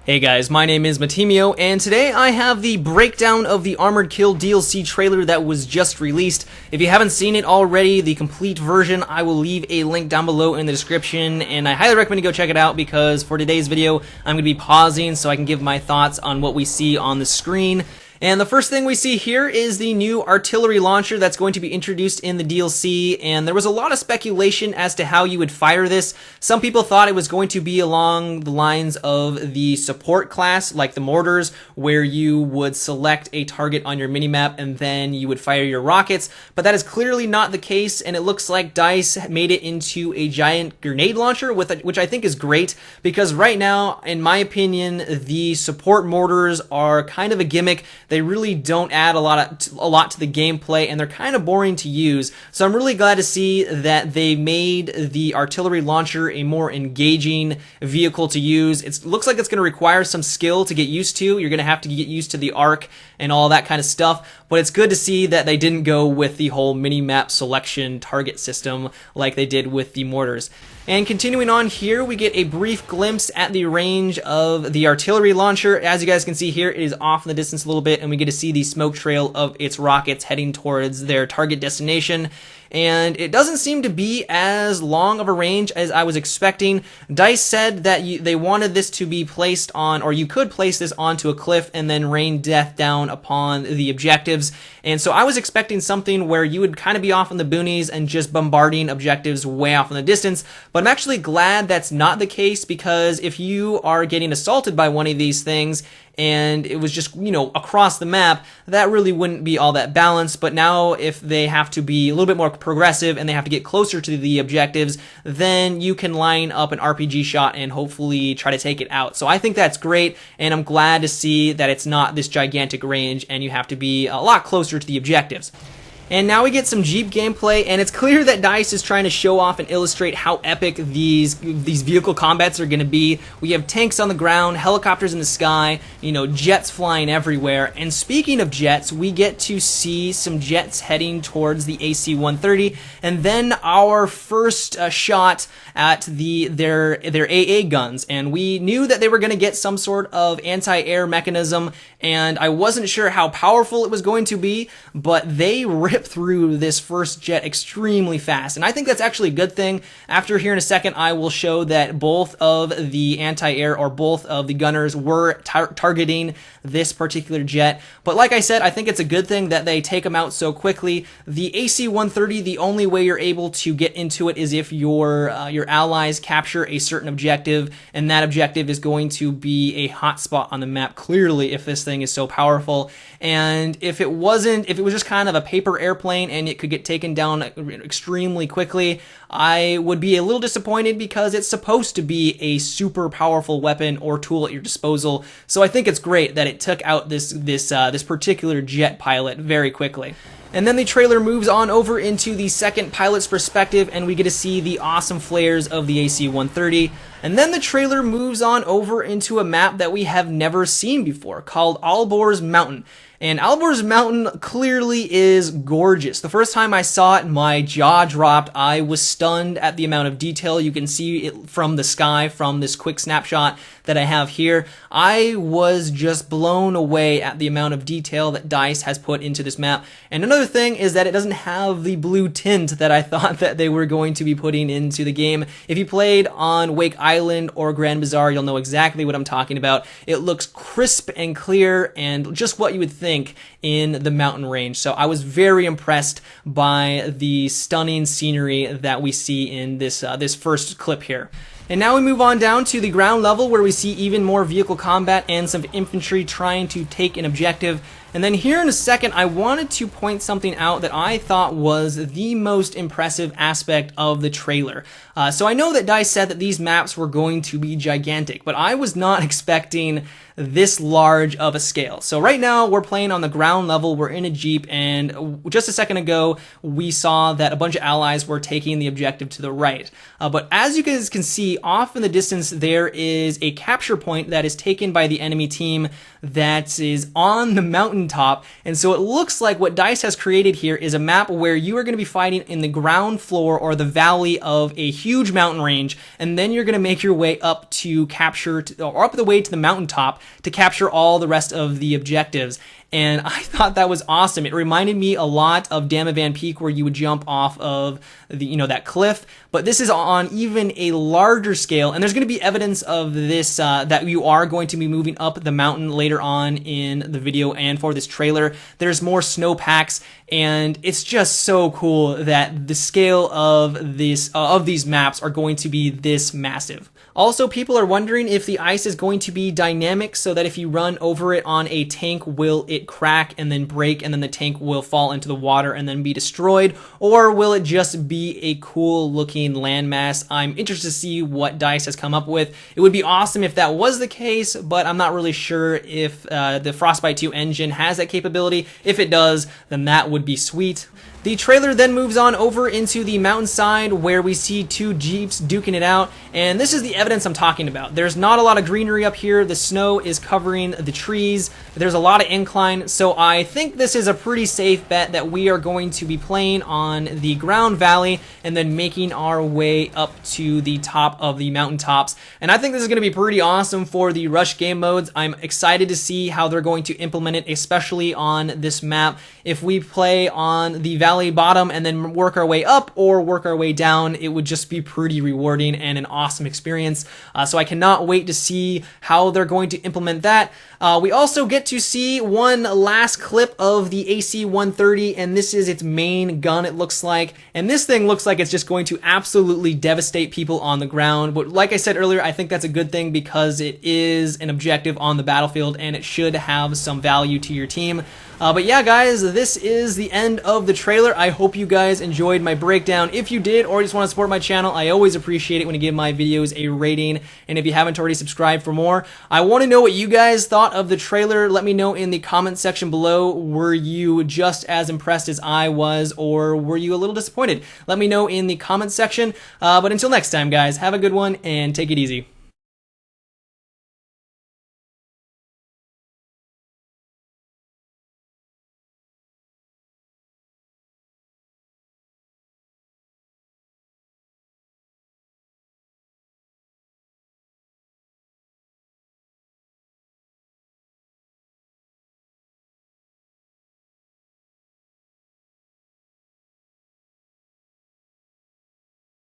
Hey guys, my name is Matimio, and today I have the breakdown of the Armored Kill DLC trailer that was just released. If you haven't seen it already, the complete version, I will leave a link down below in the description, and I highly recommend you go check it out because for today's video, I'm going to be pausing so I can give my thoughts on what we see on the screen. And the first thing we see here is the new artillery launcher that's going to be introduced in the DLC, and there was a lot of speculation as to how you would fire this. Some people thought it was going to be along the lines of the support class, like the mortars, where you would select a target on your minimap and then you would fire your rockets, but that is clearly not the case, and it looks like DICE made it into a giant grenade launcher, which I think is great, because right now, in my opinion, the support mortars are kind of a gimmick. They really don't add a lot to the gameplay, and they're kind of boring to use. So I'm really glad to see that they made the artillery launcher a more engaging vehicle to use. It looks like it's going to require some skill to get used to. You're going to have to get used to the arc and all that kind of stuff, but it's good to see that they didn't go with the whole mini-map selection target system like they did with the mortars. And continuing on here, we get a brief glimpse at the range of the artillery launcher. As you guys can see here, it is off in the distance a little bit, and we get to see the smoke trail of its rockets heading towards their target destination. And it doesn't seem to be as long of a range as I was expecting. DICE said that they wanted this to be placed on, or you could place this onto a cliff and then rain death down upon the objectives. And so I was expecting something where you would kind of be off in the boonies and just bombarding objectives way off in the distance. But I'm actually glad that's not the case, because if you are getting assaulted by one of these things and it was just, across the map, that really wouldn't be all that balanced. But now if they have to be a little bit more progressive and they have to get closer to the objectives, then you can line up an RPG shot and hopefully try to take it out. So I think that's great, and I'm glad to see that it's not this gigantic range and you have to be a lot closer to the objectives. And now we get some Jeep gameplay, and it's clear that DICE is trying to show off and illustrate how epic these vehicle combats are going to be. We have tanks on the ground, helicopters in the sky, jets flying everywhere. And speaking of jets, we get to see some jets heading towards the AC-130, and then our first shot at their AA guns. And we knew that they were going to get some sort of anti-air mechanism, and I wasn't sure how powerful it was going to be, but they ripped through this first jet extremely fast, and I think that's actually a good thing. After here in a second, I will show that both of the anti-air, or both of the gunners, were targeting this particular jet. But like I said, I think it's a good thing that they take them out so quickly. The AC-130, the only way you're able to get into it is if your allies capture a certain objective, and that objective is going to be a hot spot on the map, clearly, if this thing is so powerful. And if it was just kind of a paper airplane and it could get taken down extremely quickly, I would be a little disappointed, because it's supposed to be a super powerful weapon or tool at your disposal. So I think it's great that it took out this particular jet pilot very quickly. And then the trailer moves on over into the second pilot's perspective, and we get to see the awesome flares of the AC-130. And then the trailer moves on over into a map that we have never seen before, called Alborz Mountain. And Alborz Mountain clearly is gorgeous. The first time I saw it, my jaw dropped. I was stunned at the amount of detail you can see it from the sky, from this quick snapshot that I have here. I was just blown away at the amount of detail that DICE has put into this map. And another thing is that it doesn't have the blue tint that I thought that they were going to be putting into the game. If you played on Wake Island or Grand Bazaar, you'll know exactly what I'm talking about. It looks crisp and clear, and just what you would think in the mountain range. So I was very impressed by the stunning scenery that we see in this first clip here. And now we move on down to the ground level, where we see even more vehicle combat and some infantry trying to take an objective. And then here in a second, I wanted to point something out that I thought was the most impressive aspect of the trailer. So I know that DICE said that these maps were going to be gigantic, but I was not expecting this large of a scale. So right now we're playing on the ground level, we're in a Jeep, and just a second ago we saw that a bunch of allies were taking the objective to the right. But as you guys can see, off in the distance there is a capture point that is taken by the enemy team that is on the mountain mountaintop. And so it looks like what DICE has created here is a map where you are going to be fighting in the ground floor or the valley of a huge mountain range, and then you're going to make your way up to capture, or up the way to the mountaintop to capture all the rest of the objectives. And I thought that was awesome. It reminded me a lot of Damavan Peak, where you would jump off of the, that cliff. But this is on even a larger scale, and there's going to be evidence of this, that you are going to be moving up the mountain later on in the video and for this trailer. There's more snowpacks, and it's just so cool that the scale of these maps are going to be this massive. Also, people are wondering if the ice is going to be dynamic, so that if you run over it on a tank, will it crack and then break, and then the tank will fall into the water and then be destroyed, or will it just be a cool looking landmass? I'm interested to see what DICE has come up with. It would be awesome if that was the case, but I'm not really sure if the Frostbite 2 engine has that capability. If it does, then that would be sweet. The trailer then moves on over into the mountainside, where we see two Jeeps duking it out, and this is the evidence I'm talking about. There's not a lot of greenery up here. The snow is covering the trees. There's a lot of incline, so I think this is a pretty safe bet that we are going to be playing on the ground valley and then making our way up to the top of the mountaintops. And I think this is going to be pretty awesome for the rush game modes. I'm excited to see how they're going to implement it, especially on this map. If we play on the valley bottom and then work our way up or work our way down, it would just be pretty rewarding and an awesome experience. So I cannot wait to see how they're going to implement that. We also get to see one last clip of the AC-130, and this is its main gun, it looks like. And this thing looks like it's just going to absolutely devastate people on the ground. But like I said earlier, I think that's a good thing, because it is an objective on the battlefield and it should have some value to your team. But yeah, guys, this is the end of the trailer. I hope you guys enjoyed my breakdown. If you did, or just want to support my channel, I always appreciate it when you give my videos a rating. And if you haven't already, subscribed for more. I want to know what you guys thought of the trailer. Let me know in the comment section below. Were you just as impressed as I was, or were you a little disappointed? Let me know in the comment section. But until next time, guys, have a good one and take it easy.